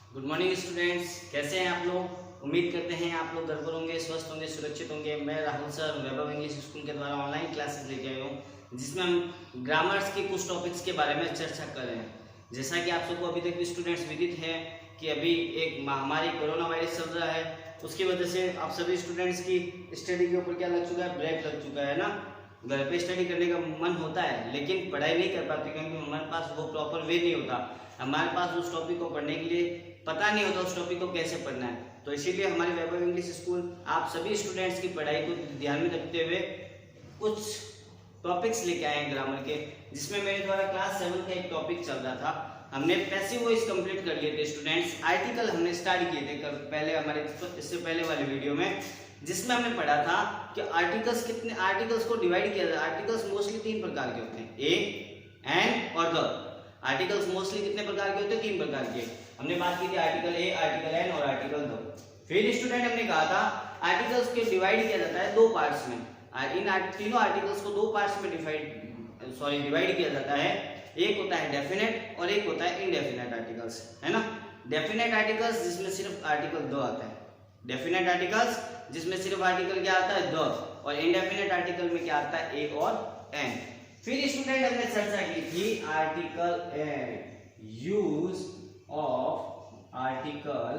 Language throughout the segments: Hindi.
गुड मॉर्निंग स्टूडेंट्स, कैसे हैं आप लोग। उम्मीद करते हैं आप लोग घर पर होंगे, स्वस्थ होंगे, सुरक्षित होंगे। मैं राहुल सर वैभव इंग्लिश स्कूल के द्वारा ऑनलाइन क्लासेस लेके आया हूँ, जिसमें हम ग्रामर्स के कुछ टॉपिक्स के बारे में चर्चा कर रहे हैं। जैसा कि आप सबको अभी तक भी स्टूडेंट्स विदित है कि अभी एक महामारी कोरोना वायरस चल रहा है, उसकी वजह से आप सभी स्टूडेंट्स की स्टडी के ऊपर क्या लग चुका है, ब्रेक लग चुका है ना। घर पे स्टडी करने का मन होता है लेकिन पढ़ाई नहीं कर पाते, क्योंकि हमारे पास वो प्रॉपर वे नहीं होता। हमारे पास उस टॉपिक को पढ़ने के लिए पता नहीं होता उस टॉपिक को कैसे पढ़ना है। तो इसीलिए हमारे वैभव इंग्लिश स्कूल आप सभी स्टूडेंट्स की पढ़ाई को ध्यान में रखते हुए कुछ टॉपिक्स लेके आए हैं ग्रामर के, जिसमें मेरे द्वारा क्लास 7 का एक टॉपिक चल रहा था। हमने पैसिव वॉइस कंप्लीट कर लिए थे स्टूडेंट्स। आर्टिकल हमने स्टार्ट किए थे पहले हमारे इससे पहले वाले वीडियो में, जिसमें हमने पढ़ा था कि आर्टिकल्स कितने आर्टिकल्स को डिवाइड किया जाता है। आर्टिकल्स मोस्टली 3 प्रकार के होते हैं, ए, एंड और द। आर्टिकल्स मोस्टली कितने प्रकार के होते हैं? 3 प्रकार के। हमने बात की थी आर्टिकल ए, आर्टिकल एन और आर्टिकल द। फिर स्टूडेंट हमने कहा था आर्टिकल्स को डिवाइड किया जाता है 2 पार्ट्स में। इन तीनों आर्टिकल्स को 2 पार्ट्स में डिवाइड किया जाता है। एक होता है डेफिनेट और एक होता है इनडेफिनेट आर्टिकल्स, है ना। डेफिनेट आर्टिकल्स जिसमें सिर्फ आर्टिकल द आता है, डेफिनेट आर्टिकल्स जिसमें सिर्फ आर्टिकल क्या आता है, द, और इनडेफिनेट आर्टिकल में क्या आता है, ए और एन। फिर स्टूडेंट हमने चर्चा की थी article a, use of article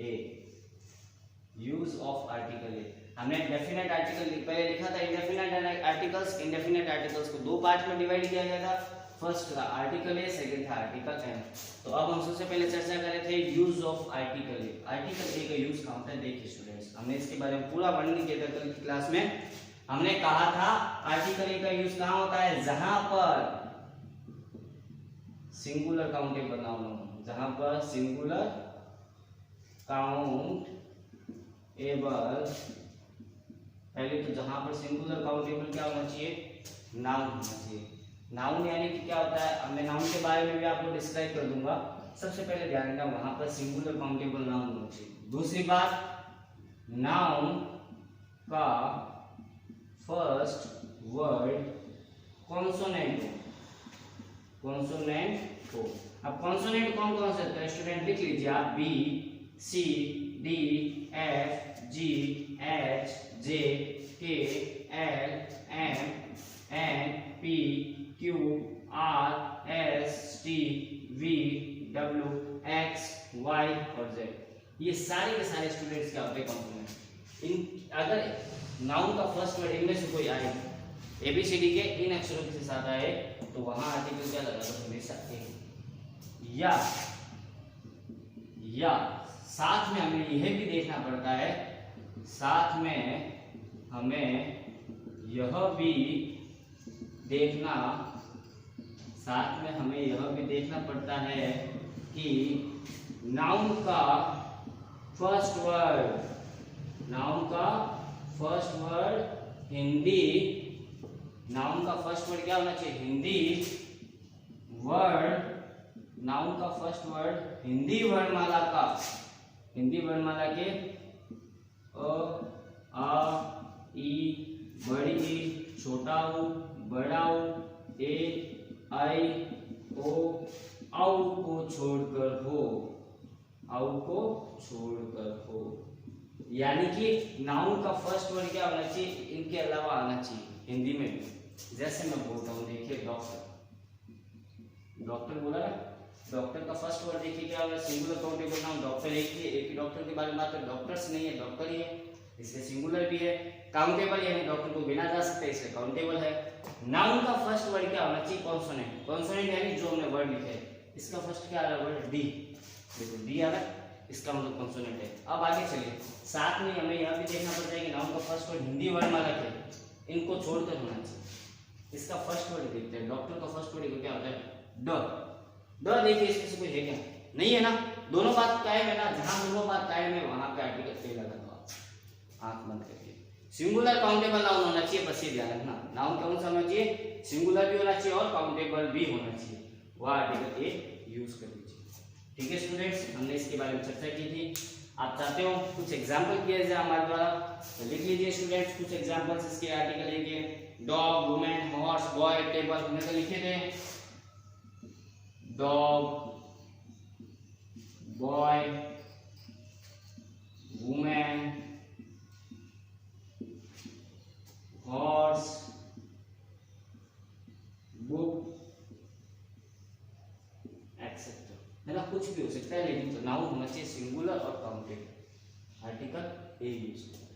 a, use of article a. हमने डेफिनेट आर्टिकल पहले लिखा था, इंडेफिनेट आर्टिकल्स। इंडेफिनेट आर्टिकल्स को 2 पार्ट में डिवाइड किया गया था। फर्स्ट था आर्टिकल ए, सेकंड था आर्टिकल एन। तो अब हम सबसे पहले चर्चा कर रहे थे use of article a. Article a का यूज कहाँ होता है? देखिए स्टूडेंट्स, हमने इसके बारे में पूरा वर्णन किया था कल की क्लास में। हमने कहा था आर्टिकल ए का यूज कहाँ होता है? जहां पर सिंगुलर काउंटेबल नाउन हो, जहां पर सिंगुलर काउंटेबल, पहले तो जहां पर सिंगुलर काउंटेबल क्या होना चाहिए? नाउन होना चाहिए। नाउन यानी कि क्या होता है, मैं नाउन के बारे में भी आपको डिस्क्राइब कर दूंगा। सबसे पहले ध्यान रखना वहां पर सिंगुलर काउंटेबल नाउन होना चाहिए। दूसरी बात, नाउन का फर्स्ट वर्ड कॉन्सोनेंट हो, कॉन्सोनेंट हो। अब कॉन्सोनेंट कौन कौन से होते हैं स्टूडेंट? लिख लीजिए आप, B, C, D, F, G, H, J, K, L, M, N, P, Q, R, S, T, V, W, X, Y और जेड। ये सारे के सारे स्टूडेंट्स क्या होते हैं? कॉन्सोनेंट। इन अगर नाउन का फर्स्ट वर्ड इनमें से कोई आए, एबीसीडी के इन अक्षरों के साथ आए, तो वहां आर्टिकल क्या लगा दो हमेशा ए। या साथ में हमें यह भी देखना पड़ता है, साथ में हमें यह भी देखना, साथ में हमें यह भी देखना पड़ता है कि नाउन का फर्स्ट वर्ड, नाउन का फर्स्ट वर्ड हिंदी, नाउन का फर्स्ट वर्ड क्या होना चाहिए? हिंदी वर्ड, नाउन का फर्स्ट वर्ड हिंदी वर्णमाला का, हिंदी वर्णमाला के अ, आ, ई, बड़ी ई, छोटा ऊ, बड़ा ऊ, ए, आई, ओ, औ को छोड़कर हो, औ को छोड़कर हो। यानी कि नाउन का फर्स्ट वर्ड क्या होना चाहिए? इनके अलावा आना चाहिए हिंदी में भी। जैसे मैं बोलता हूँ, देखिए डॉक्टर, डॉक्टर बोला ना, डॉक्टर का फर्स्ट वर्ड देखिए क्या होगा? Singular countable noun. डॉक्टर एक ही, एक ही डॉक्टर के बारे में बात है, डॉक्टर्स नहीं है, डॉक्टर ही है, इसलिए सिंगुलर भी है। काउंटेबल यानी डॉक्टर को गिना जा सकता है, इसलिए काउंटेबल है। नाउन का फर्स्ट वर्ड क्या होना चाहिए? कॉन्सोनेंट। कॉन्सोनेंट यानी जो हमने वर्ड लिखे, इसका फर्स्ट क्या आ रहा है? Word D. देखो डी आ रहा है, इसका मतलब कॉन्सोनेंट है। अब आगे चलिए, साथ में हमें यह भी देखना पड़ता है कि नाउन का फर्स्ट वर्ड हिंदी वर्णमाला के, इनको छोड़कर होना चाहिए। इसका फर्स्ट वर्ड देखते हैं, डॉक्टर का फर्स्ट वर्ड क्या होता है? ड। ड देखिए, इसमें से कोई है क्या? नहीं है ना। दोनों बात कायम है ना, जहां दोनों बात कायम है वहां पे आर्टिकल ए लगा दो। आंख बंद करके सिंगुलर काउंटेबल नाउन होना चाहिए, बस ये ध्यान रखना। नाउन कौन सा होना चाहिए? सिंगुलर भी होना चाहिए और काउंटेबल भी होना चाहिए, वह आर्टिकल ए यूज कर लीजिए। ठीक है स्टूडेंट्स, हमने इसके बारे में चर्चा की थी। आप चाहते हो कुछ एग्जाम्पल किए जाए हमारे द्वारा, तो लिख लीजिए स्टूडेंट्स कुछ एग्जाम्पल्स इसके आर्टिकल ए के। Dog, women, horse, boy, table, हमने तो लिखे थे। Dog, boy, women, horse, book etcetera, है ना, कुछ भी हो सकता है, लेकिन तो नाउन होना चाहिए सिंगुलर और काउंटेड। आर्टिकल ए यूज करते हैं।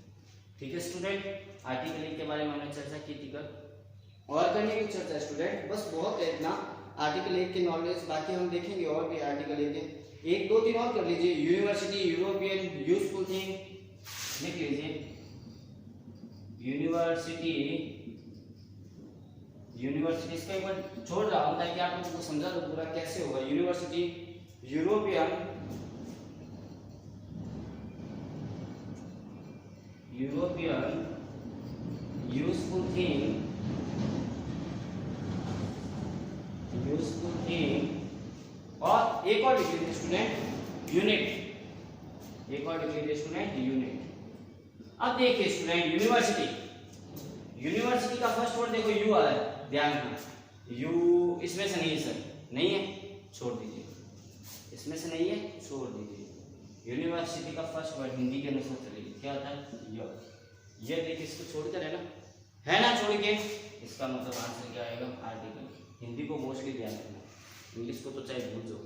ठीक है स्टूडेंट, आर्टिकल ए के बारे में हमने चर्चा की थी। कल और करने की चर्चा स्टूडेंट, बस बहुत है इतना आर्टिकल 1 के नॉलेज, बाकी हम देखेंगे और भी आर्टिकल 1 के 1 2 3 और कर लीजिए। यूनिवर्सिटी, यूरोपियन, यूजफुल थिंग लिख लीजिए। यूनिवर्सिटी, यूनिवर्सिटी इसका एक बार छोड़ रहा हूं ताकि आप लोगों को समझा दो पूरा कैसे होगा। University, European, European, useful thing, useful thing, और एक और लिख लीजिए स्टूडेंट यूनिट, एक और लिख लीजिए स्टूडेंट यूनिट। अब देखिए स्टूडेंट यूनिवर्सिटी, यूनिवर्सिटी का फर्स्ट वर्ड देखो यू आ रहा है, ध्यान रखना। यू इसमें से नहीं है सर, नहीं है, छोड़ दीजिए, इसमें से नहीं है, छोड़ दीजिए। यूनिवर्सिटी का फर्स्ट वर्ड हिंदी के अनुसार चलेगी, क्या होता है य। ये देखिए इसको छोड़कर है ना छोड़ के, इसका मतलब आंसर क्या आएगा आर्टिकल। हिंदी को मोस्टली ध्यान रखना, इंग्लिश को तो चाहे भूल जाओ,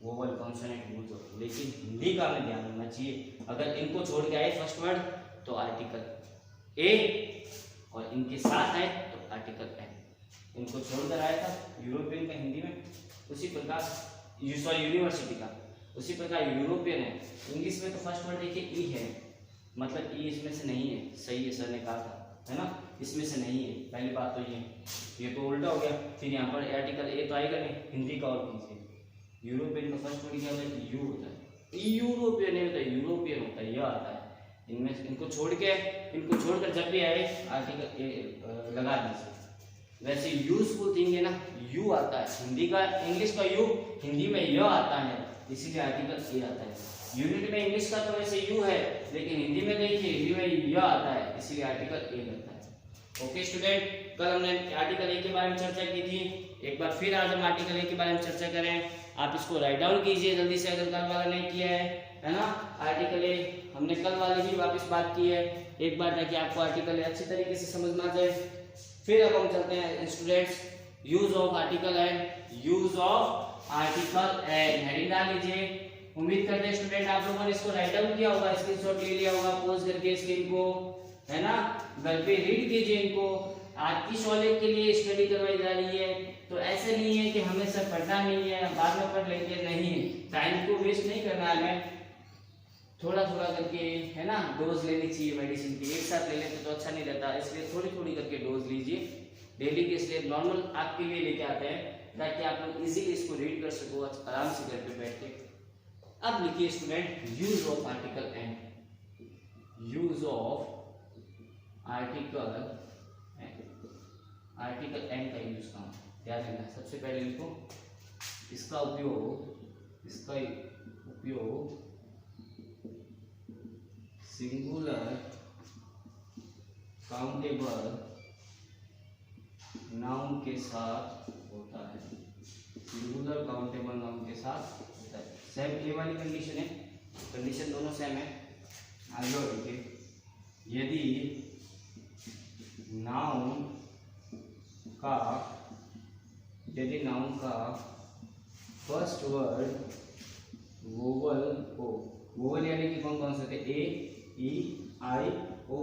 वोवल कॉन्सोनेंट भूल जाओ, लेकिन हिंदी का हमें ध्यान रखना चाहिए। अगर इनको छोड़ के आए फर्स्ट वर्ड तो आर्टिकल ए, और इनके साथ आए तो आर्टिकल एन। इनको छोड़कर आया था यूरोपियन का हिंदी में, उसी प्रकार सॉरी यूनिवर्सिटी का, उसी प्रकार यूरोपियन है। इंग्लिश में तो फर्स्ट वर्ड देखिए ई है, मतलब ई इसमें से नहीं है, सही है सर ने कहा था, है ना, इसमें से नहीं है, पहली बात तो ये तो उल्टा हो गया। फिर यहाँ पर आर्टिकल ए तो आएगा नहीं, हिंदी का और कीजिए। यूरोपियन का फर्स्ट वर्ड क्या होता है यू होता है, यूरोपियन नहीं होता है, यूरोपियन होता है, यह आता है। इनमें इनको छोड़कर जब भी आए आर्टिकल ए लगा दीजिए। वैसे यूजफुल थिंग है ना, यू आता है, हिंदी का इंग्लिश का यू, हिंदी में यह आता है, इसीलिए आर्टिकल ए आता है। यूनिट में इंग्लिश का तो वैसे यू है, लेकिन हिंदी में देखिए हिंदी में यह आता है, इसीलिए आर्टिकल ए लगता है। ओके स्टूडेंट, कल हमने आर्टिकल ए के बारे में चर्चा की थी, एक बार फिर आज हम आर्टिकल ए के बारे में चर्चा करें। आप इसको राइट डाउन कीजिए जल्दी से, अगर कल वाला नहीं किया है ना। आर्टिकल ए हमने कल वाले ही वापस बात की है, एक बार ताकि आपको आर्टिकल ए अच्छी तरीके से समझ में आ जाए। फिर अब हम चलते हैं students, use of article an, use of article an, heading डाल लीजिए। उम्मीद करते हैं स्टूडेंट आप लोगों ने इसको राइट डाउन किया होगा, स्क्रीनशॉट ले लिया होगा पॉज करके स्क्रीन को, है ना। घर पे रीड कीजिए इनको, आज की सॉलिड के लिए स्टडी करवाई जा रही है, तो ऐसे नहीं है कि हमेशा पढ़ना नहीं है बाद में पढ़ लेंगे, नहीं, टाइम को वेस्ट नहीं करना है हमें, थोड़ा थोड़ा करके, है ना, डोज लेनी चाहिए मेडिसिन की, एक साथ ले लेते तो अच्छा नहीं रहता, इसलिए थोड़ी थोड़ी करके डोज लीजिए डेली के। इसलिए नॉर्मल आपके लिए लेके आते हैं ताकि आप लोग इजीली इसको रीड कर सको आराम से घर पे बैठ के। अब लिखिए student use of article an, use of article an का यूज कहाँ, ध्यान रखना। सबसे पहले लिखो इसका उपयोग सिंगुलर काउंटेबल नाउन के साथ होता है, सिंगुलर काउंटेबल नाउन के साथ होता है। सेम ए वाली कंडीशन है, कंडीशन दोनों सेम है। आगे और देखिए, यदि नाउन का फर्स्ट वर्ड वोवल हो, वोवल यानी कि कौन कौन से होते हैं, ए ई आई ओ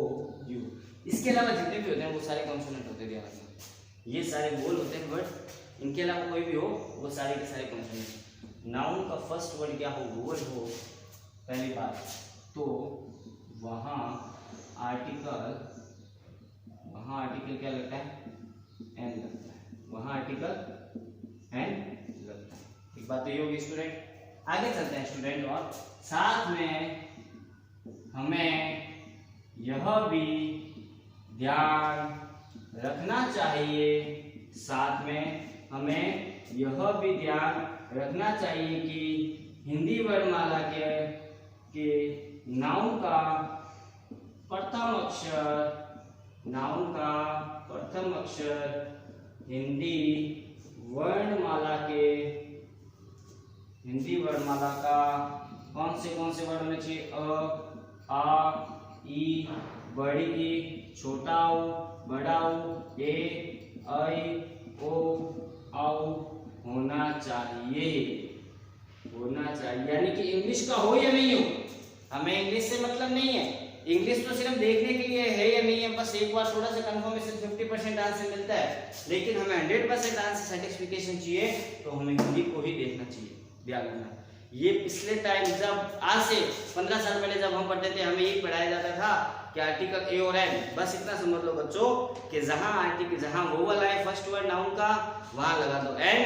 यू, इसके अलावा जितने भी होते हैं वो सारे कॉन्सोनेंट होते हैं, ध्यान रखना। ये सारे वोवल होते हैं वर्ड, इनके अलावा कोई भी हो वो सारे के सारे कॉन्सोनेंट। नाउन का फर्स्ट वर्ड क्या हो, वोवल हो पहली बात, तो वहाँ आर्टिकल क्या लगता है, एन लगता है, वहाँ आर्टिकल एन लगता है। एक बात तो ये होगी स्टूडेंट। आगे चलते हैं स्टूडेंट, और साथ में हमें यह भी ध्यान रखना चाहिए, साथ में हमें यह भी ध्यान रखना चाहिए कि हिंदी वर्णमाला के नाउन का प्रथम अक्षर हिंदी वर्णमाला का कौन से वर्ड होने चाहिए? अ, आ, ई, बड़ी ई, छोटा ऊ, बड़ा ऊ, ए, ऐ, ओ, औ होना चाहिए, यानी कि इंग्लिश का हो या नहीं हो, हमें इंग्लिश से मतलब नहीं है। इंग्लिश तो सिर्फ देखने के लिए है या नहीं है, बस एक बार थोड़ा सा कंफर्मेशन 50% आंसर मिलता है, लेकिन हमें 100% आंसर सर्टिफिकेशन चाहिए, तो हमें हिंदी को ही देखना चाहिए। ध्यान रखना, ये पिछले टाइम जब आज से 15 साल पहले जब हम पढ़ते थे, हमें ये पढ़ाया जाता था कि आर्टिकल ए और एन, बस इतना समझ लो बच्चों कि जहां वोवल आए फर्स्ट वर्ड नाउन का वहां लगा दो एन,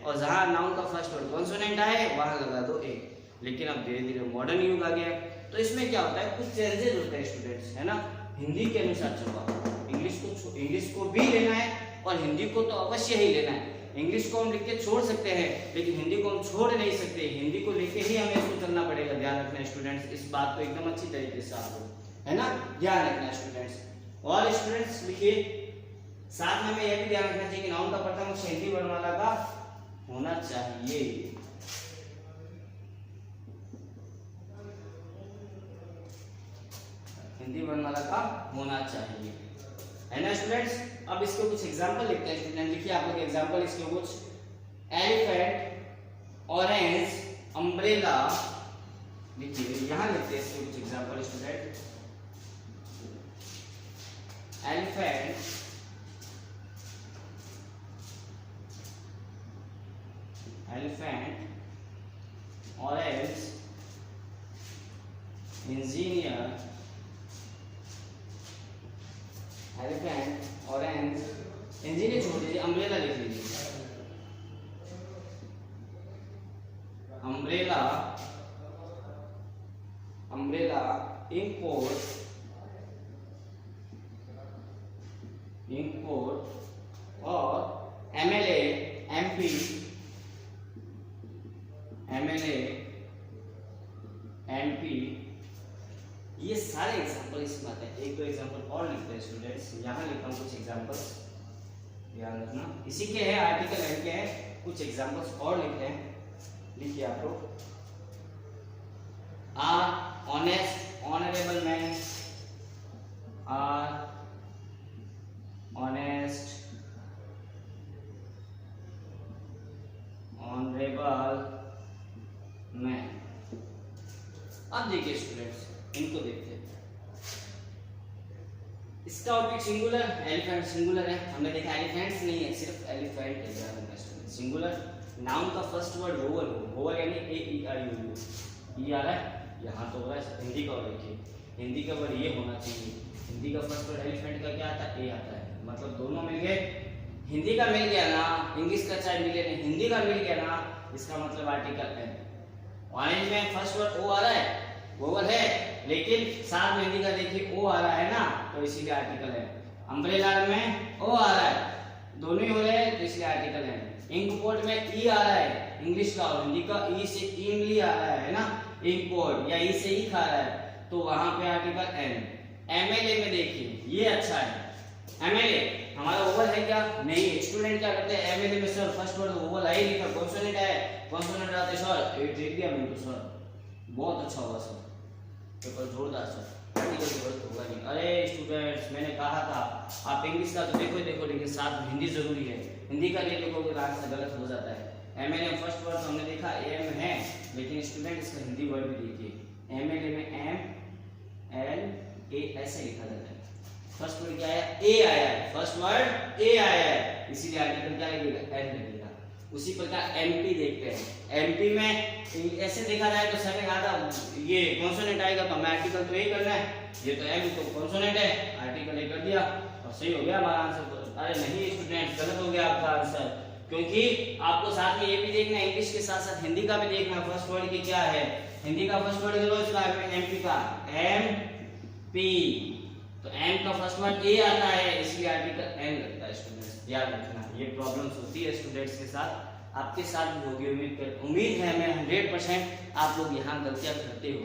और जहां नाउन का फर्स्ट वर्ड कॉन्सोनेंट आए वहां लगा दो ए। लेकिन अब धीरे धीरे मॉडर्न युग आ गया है, तो इसमें क्या होता है, कुछ चेंजेस होते हैं स्टूडेंट्स, है ना। हिंदी के अनुसार चलवा, इंग्लिश को भी लेना है और हिंदी को तो अवश्य ही लेना है। इंग्लिश को हम लिख के छोड़ सकते हैं, लेकिन हिंदी को हम छोड़ नहीं सकते, हिंदी को लेके ही हमें इसको चलना पड़ेगा। ध्यान रखना स्टूडेंट्स, इस बात को एकदम अच्छी तरीके से आप लोग, है ना, ध्यान रखना स्टूडेंट्स। और स्टूडेंट्स लिखिए, साथ में हमें यह भी ध्यान रखना चाहिए कि नाउन का प्रथम अक्षर हिंदी वर्णमाला का होना चाहिए। हिंदी वर्णमाला का होना चाहिए, है ना स्टूडेंट्स। अब इसके कुछ एग्जांपल लिखते हैं स्टूडेंट, लिखिए आप लोग एग्जांपल इसके कुछ। एलिफेंट, ऑरेंज, अम्ब्रेला, लिखिए यहां लिखते हैं इसके कुछ example student. Elephant, orange, engineer, elephant, orange, engineer छोड़ दीजिए, अम्ब्रेला लिख लीजिए। अम्ब्रेला, इंपोर्ट, और एमएलए, एमपी, ये सारे एग्जांपल इसमें आते हैं। एक दो एग्जांपल और लिखते हैं स्टूडेंट्स, यहाँ लिखता हूँ कुछ एग्जांपल्स, ध्यान रखना। इसी के है, आर्टिकल एन के हैं, कुछ एग्जांपल्स और लिखते हैं, लिखिए आप लोग। Our honest, honourable man, our honest, honourable man. अब देखिए स्टूडेंट्स, इनको देखते हैं। इसका ऑब्जेक्ट सिंगुलर, एलिफेंट सिंगुलर है, हमने देखा एलिफेंट्स नहीं है, सिर्फ एलिफेंट है। सिंगुलर, नाउन का फर्स्ट वर्ड वोवल हो, वोवल यानी ए ई आई यू यू, ई आ रहा है यहाँ तो हो रहा है। हिंदी का वर्ड देखिए, हिंदी का वर्ड ये होना चाहिए। हिंदी का फर्स्ट वर्ड एलिफेंट का क्या आता है? ए आता है, मतलब दोनों मिल गए। हिंदी का मिल गया ना, इंग्लिश का चाहे मिले नहीं, हिंदी का मिल गया ना, इसका मतलब आर्टिकल एन। ऑरेंज में फर्स्ट वर्ड ओ आ रहा है, वोवल है, लेकिन साथ में हिंदी का देखिए ओ आ रहा है ना, तो इसीलिए आर्टिकल है। अम्ब्रेला में ओ आ रहा है, दोनों ही हो रहे हैं, तो इसलिए आर्टिकल है। इंकपोर्ट में ई आ रहा है, इंग्लिश का और हिंदी का ई से इमली आ रहा है ना, इंकपोर्ट या ई से ई खा रहा है, तो वहां पे आर्टिकल एन। एमएलए में देखिए, ये अच्छा है। एमएलए हमारा ओवल है क्या? नहीं। स्टूडेंट क्या करते हैं, एमएलए में सर फर्स्ट वर्ड ओवल आई लिखा, कॉन्सोनेंट है, कॉन्सोनेंट आते सर ए देख दिया मैंने, तो सर बहुत अच्छा हुआ सर, पेपर जोरदार सर, आर्टिकल की जरूरत होगा नहीं। अरे स्टूडेंट्स, मैंने कहा था आप इंग्लिश का तो देखो ही देखो, लेकिन साथ में हिंदी जरूरी है। हिंदी का ले लिखोगे तो आंसर गलत हो जाता है। एमएलए फर्स्ट वर्ड तो हमने देखा एम है, लेकिन स्टूडेंट इसका हिंदी वर्ड भी देखिए। एमएलए में एम एल ए ऐसे लिखा जाता है। फर्स्ट वर्ड क्या आया? ए आया है, फर्स्ट वर्ड ए आया है, इसीलिए आर्टिकल क्या लगेगा? एन लगेगा। उसी प्रकार एमपी देखते हैं, एमपी में ऐसे देखा जाए तो सर ने कहा था ये कॉन्सोनेंट आएगा तो हमें आर्टिकल तो यही करना है, ये तो एम तो कॉन्सोनेंट है, आर्टिकल ए कर दिया और सही हो गया हमारा आंसर। तो अरे नहीं स्टूडेंट, गलत हो गया आपका आंसर, क्योंकि आपको साथ में ये भी देखना है, इंग्लिश के साथ साथ हिंदी का भी देखना है। फर्स्ट वर्ड की क्या है? हिंदी का फर्स्ट वर्ड लो, इसका एमपी का एम पी, तो एम का फर्स्ट वर्ड ए आता है, इसलिए आर्टिकल एन लगता है। स्टूडेंट्स याद रखना, ये प्रॉब्लम्स होती है स्टूडेंट्स के साथ, आपके साथ भी होगी। उम्मीद है मैं 100% आप लोग यहाँ गलतियाँ करते हो,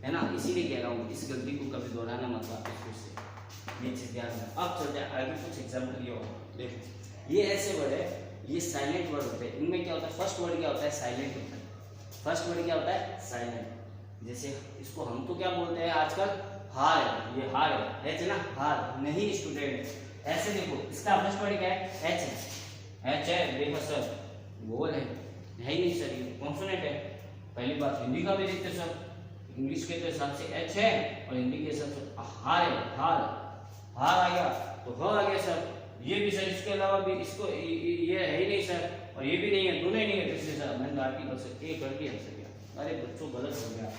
है ना, इसीलिए कह रहा हूँ इस गलती को कभी दोहराना मत वापस फिर से, ये चीज ध्यान रखना। अब चलते हैं आगे, कुछ एग्जाम्पल ये हो, देखो ये ऐसे वर्ड है, ये साइलेंट वर्ड होते हैं। इनमें क्या होता है? फर्स्ट वर्ड क्या होता है? साइलेंट होता है। फर्स्ट वर्ड क्या होता है? साइलेंट। जैसे इसको हम तो क्या बोलते हैं आजकल, हार है, ये हार है, एच है ना, हार नहीं स्टूडेंट। ऐसे देखो इसका फर्स्ट वर्ड क्या है, एच है, एच है, देखो सर बोल है ही नहीं सर, ये कॉन्सोनेंट है। पहली बात हिंदी का भी देखते सर, इंग्लिश के तो हिसाब से एच है और हिंदी के हिसाब से हार है, हार, हार आ गया तो ह आ गया सर। ये भी सर, इसके अलावा भी इसको ये है ही नहीं सर, और ये भी नहीं है, दोनों ही नहीं है, इसलिए सर मैंने आर्टिकल से ए कर दिया सर। अरे बच्चों गलत हो गया,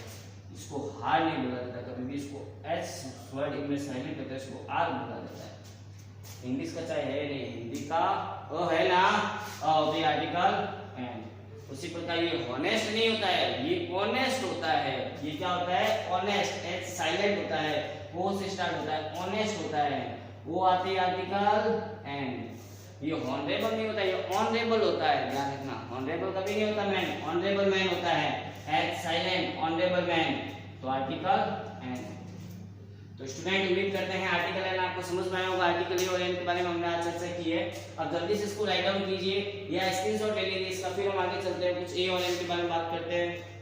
इसको हार नहीं बोला जाता कभी भी, इसको एच वर्ड इनमें साइलेंट होता है, इसको आर बोला जाता है। इंग्लिश का चाहे है नहीं, हिंदी का ओ है ना, तो आर्टिकल एंड। उसी प्रकार ये ऑनेस्ट नहीं होता है, ये ऑनेस्ट होता है। ये क्या होता है, ऑनेस्ट, एच साइलेंट होता है, ओ से स्टार्ट होता है, ऑनेस्ट होता है, वो आती है आर्टिकल एंड। ये ऑनरेबल नहीं होता, ये ऑनरेबल होता है, ध्यान रखना, ऑनरेबल कभी नहीं होता मैन, ऑनरेबल मैन होता है, एच साइलेंट, ऑनरेबल मैन, तो आर्टिकल एंड। तो स्टूडेंट उम्मीद करते हैं आर्टिकल एंड आपको समझ में आया होगा। आर्टिकल ए और एन के बारे में हमने आज चर्चा की है। अब जल्दी से इसको राइट डाउन कीजिए या स्क्रीनशॉट ले लीजिए इसका, फिर हम आगे चलते हैं, कुछ ए और एन के बारे में बात करते हैं।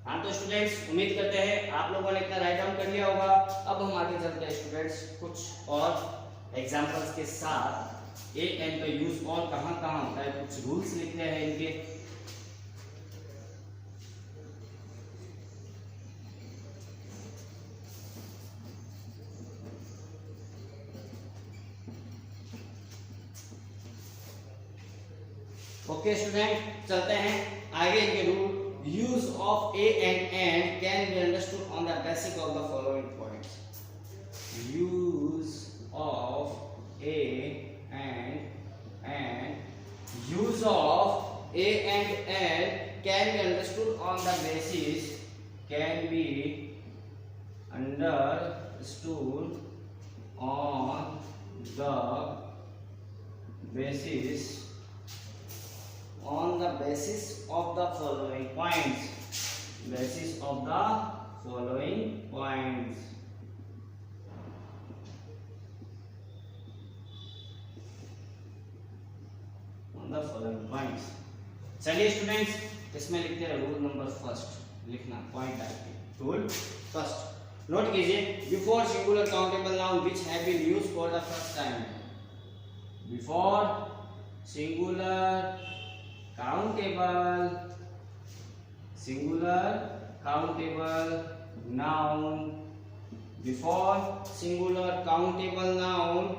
हाँ तो स्टूडेंट्स उम्मीद करते हैं आप लोगों ने इतना राइट डाउन कर लिया होगा। अब हम आगे चलते हैं स्टूडेंट्स कुछ और एग्जांपल्स के साथ। ए एंड का यूज और कहाँ कहाँ होता है, कुछ रूल्स लिखते हैं इनके। ओके स्टूडेंट चलते हैं आगे के rule. Use of a and can be understood on the basis of the following points. Use of a and use of a and can be understood on the basis, can be understood on the basis of the following points. Basis of the following points. On the following points. चलिए स्टूडेंट्स इसमें लिखते हैं रूल नंबर फर्स्ट, लिखना पॉइंट आएगी। रूल फर्स्ट नोट कीजिए, before singular countable noun which have been used for the first time. Before singular countable noun, before singular countable noun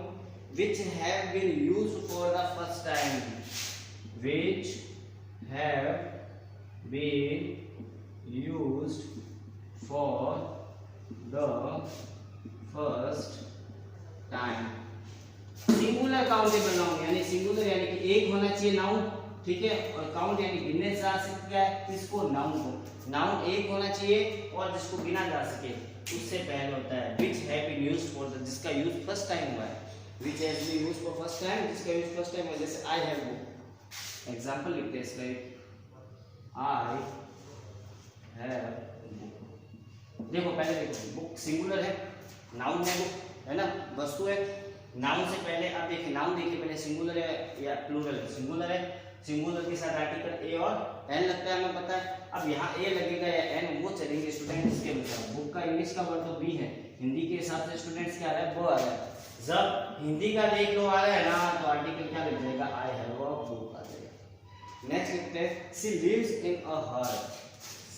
which have been used for the first time, which have been used for the first time। Singular countable noun यानी सिंगुलर यानी कि एक होना चाहिए नाउन, ठीक है, और काउंट यानी गिनने जा सकता है किसको, नाउन को। नाउन एक होना चाहिए और जिसको गिना जा सके, उससे पहले होता है which have been used for the, जिसका यूज फर्स्ट टाइम हुआ है, which has been used for first time, जिसका यूज फर्स्ट टाइम हुआ। जैसे I have book, एग्जांपल लिखते हैं इसका, I have book। देखो पहले देखो, बुक सिंगुलर है, नाउन है, बुक है ना, वस्तु है। नाउन से पहले आप देखिए, नाउन देखिए पहले सिंगुलर है या प्लूरल है, सिंगुलर है, सिंगुलर के साथ आर्टिकल ए और एन लगता है, हमें पता है। अब यहाँ ए लगेगा या एन, वो चलेंगे स्टूडेंट्स के अनुसार। बुक का इंग्लिश का वर्ड तो बी है, हिंदी के हिसाब से स्टूडेंट्स क्या आ रहा है, वो आ रहा है। जब हिंदी का देख लो आ रहा है ना, तो आर्टिकल क्या लग जाएगा, आई हैव अ बुक आ जाएगा। नेक्स्ट लिखते हैं, शी लिव्स इन अ हट,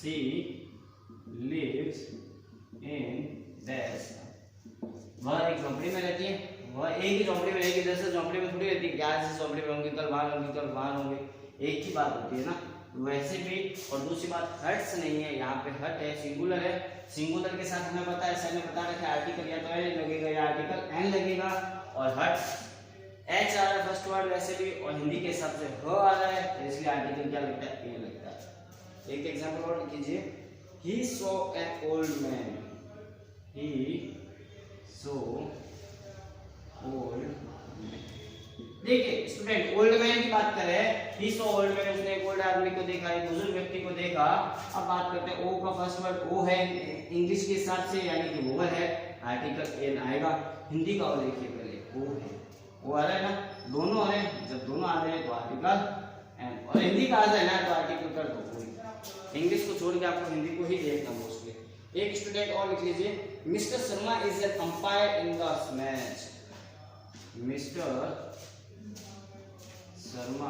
शी लिव्स इन डैश, वह एक झोंपड़ी में रहती है, वह एक ही झोंपड़ी में रहेगी। जैसे झोंपड़ी में थोड़ी रहती है, आज इस झोंपड़ी में होंगे, कल वहां होंगे, कल वहां होंगे, एक ही बात होती है ना, वैसे भी। और दूसरी बात, हट्स नहीं है, यहाँ पे हट है, सिंगुलर है। सिंगुलर के साथ हमें पता है, सर ने बता रखा है, आर्टिकल या तो एन लगेगा या आर्टिकल एन लगेगा। और हट एच आ रहा है फर्स्ट वर्ड वैसे भी, और हिंदी के हिसाब से ह आ रहा है, तो इसलिए आर्टिकल क्या लगता है, ए लगता है। एक एग्जांपल और कीजिए, he saw an old man, he so old, देखिए स्टूडेंट, ओल्ड मैन की बात कर रहे हैं, ही सॉ ओल्ड मैन, उसने एक ओल्ड आदमी को देखा, एक बुजुर्ग व्यक्ति को देखा। अब बात करते हैं ओ का फर्स्ट वर्ड ओ है इंग्लिश के हिसाब से, यानी कि वोवल है, आर्टिकल एन आएगा। हिंदी का और देखिए पहले ओ है, वो आ रहा है ना, दोनों आ रहे हैं, जब दोनों आ रहे हैं तो आर्टिकल एन, और हिंदी का आ जाए ना तो आर्टिकल कर दो कोई, इंग्लिश को छोड़ के आपको हिंदी को ही देखना मोस्टली। एक स्टूडेंट और लिख लीजिए, mister Sharma is an umpire in the match. Mister Sharma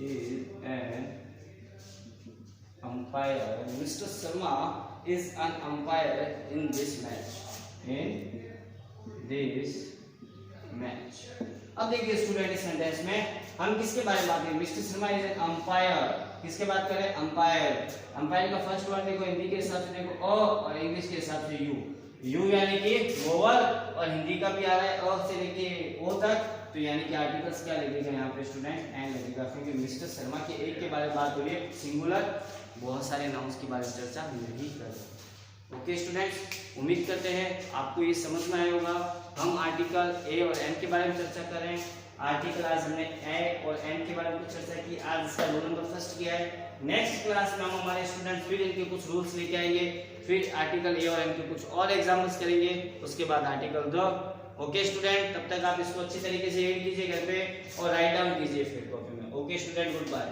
is an umpire. Mr. Sharma is an umpire in this match. In this match. अब देखिए स्टूडेंट, इस सेंटेंस में हम किसके बारे में बात करें? Mister Sharma is an umpire, किसके बात करें? अंपायर। अंपायर का फर्स्ट वर्ड देखो, हिंदी के हिसाब से देखो अ, और इंग्लिश के हिसाब से यू। यू यानी कि वोवल, और हिंदी का भी आ रहा है अ से लेके ओ तक, तो यानी कि आर्टिकल्स क्या लगेगा यहाँ पे स्टूडेंट? एन लगेगा, क्योंकि मिस्टर शर्मा के एक के बारे में बात हो रही है सिंगुलर, बहुत सारे नाउन्स के बारे में चर्चा नहीं कर रहे। ओके स्टूडेंट्स, उम्मीद करते हैं आपको ये समझ में आया होगा। हम आर्टिकल ए और एन के बारे में चर्चा कर रहे हैं। आर्टिकल आज हमने ए और एन के बारे में चर्चा की, आज इसका रोल नंबर फर्स्ट किया है। नेक्स्ट क्लास में हम हमारे स्टूडेंट फिर इनके कुछ रूल्स लेके आएंगे, फिर आर्टिकल ए और एन के कुछ और एग्जाम्पल्स करेंगे, उसके बाद आर्टिकल द। ओके स्टूडेंट, तब तक आप इसको अच्छी तरीके से रीड कीजिए घर पे और राइट डाउन कीजिए फिर कॉपी में। Okay student, good bye.